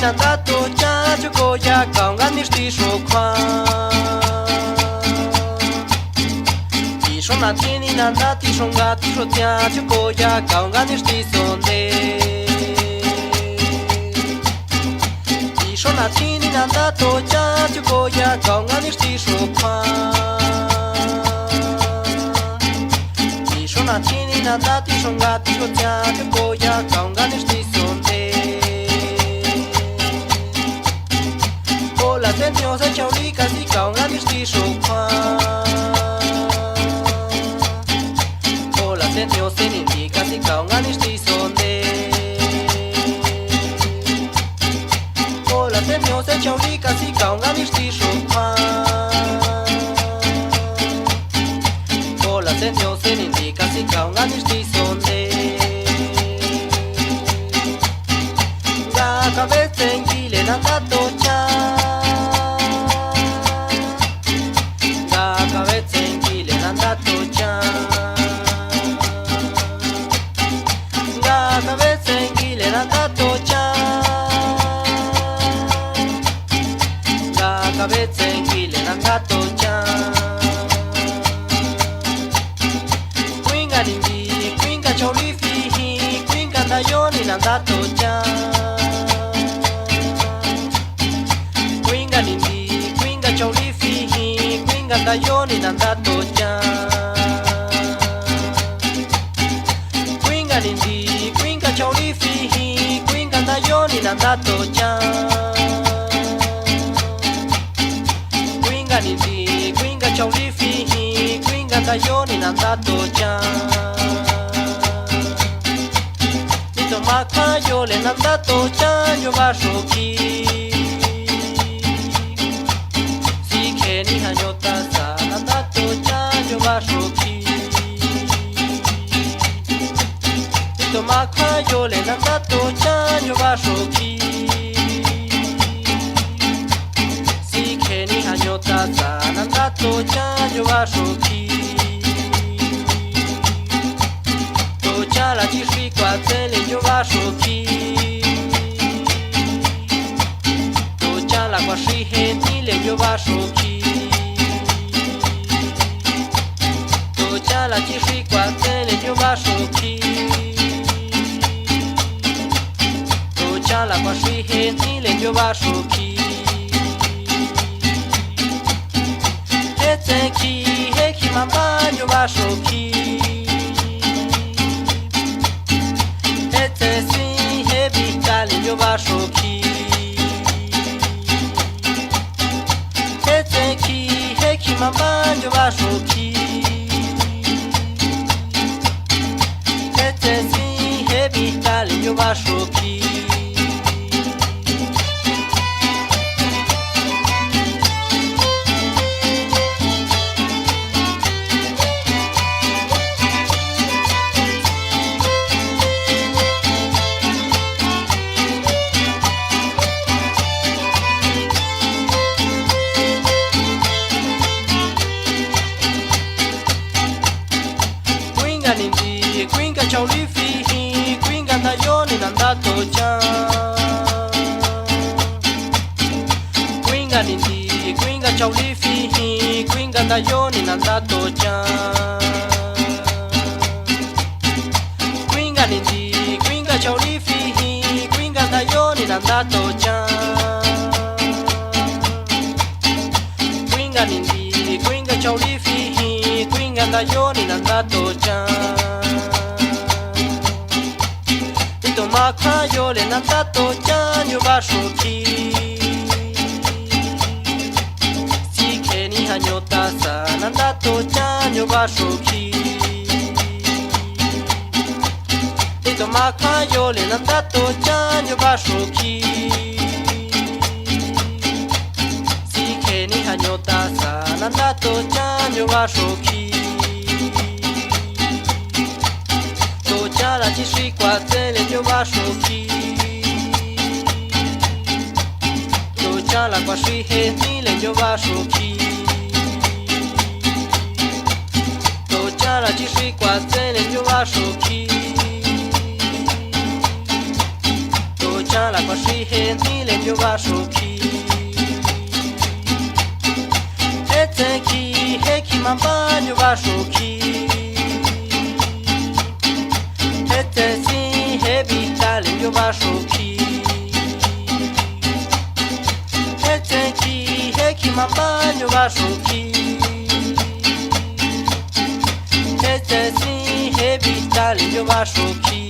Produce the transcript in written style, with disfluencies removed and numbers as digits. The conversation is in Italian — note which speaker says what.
Speaker 1: nanda to cha cho ko ya cao ngắn đi đi số khoa ti son na tieni nanda ti son ga ti so tia cho ko ya cao ngắn đi đi son de ti son na tieni nanda to cha cho ko ya cao ngắn đi đi số khoa ti son na tieni nanda ti son ga ti so tia cho ko ya cao ngắn đi đi son de Sen Dios se chau li casi cao ngắn đi đi số khoa Hola sen Dios se ni đi casi cao ngắn đi đi son de Hola sen Dios se chau li casi cao ngắn đi đi số khoa Hola sen Dios se ni đi casi cao ngắn đi đi son de Ga cabeza en Chile nanda tocha Nanda tocha Quinga nindi Quinga choli fihi Quinga dayoni nanda tocha Quinga nindi Quinga choli fihi Quinga dayoni nanda tocha Quinga nindi Quinga choli fihi Quinga dayoni nanda tocha Makwa yo le nanda tocha yo ba shoki Si ke ni hanyota sa nanda tocha yo ba shoki Ito makwa yo le nanda tocha yo ba shoki Si ke ni hanyota sa nanda tocha yo ba shoki Tocha la chisri kwa tele yo ba shoki Tocha la kwa shi gentile yo ba shoki Tocha la chisri kwa tele yo ba shoki Tocha la kwa shi gentile yo ba shoki Etseki heki mamba yo ba shoki Yo ba shoki Etseki heki mama yo ba shoki Etsesi hebi tali yo ba shoki Chau li fihi, quinga dayoni nanda tocha Quinga nindi, quinga chau li fihi, quinga dayoni nanda tocha Quinga nindi, quinga chau li fihi, quinga dayoni nanda tocha Quinga nindi, quinga chau li fihi, quinga dayoni nanda tocha Makwa yo le nanda tocha yo ba shoki Si ke ni hanyota sa nanda tocha yo ba shoki Ito makwa yo le nanda tocha yo ba shoki Si ke ni hanyota sa nanda tocha yo ba shoki Tocha la chisri kwa tele yo ba shoki Tocha la kwa shi gentile yo ba shoki Tocha la chisri kwa tele yo ba shoki Tocha la kwa Rihenile yo bashuki Eteki heki mambanyo bashuki Etesi hebitale yo bashuki Eteki heki mambanyo bashuki Etesi hebitale yo bashuki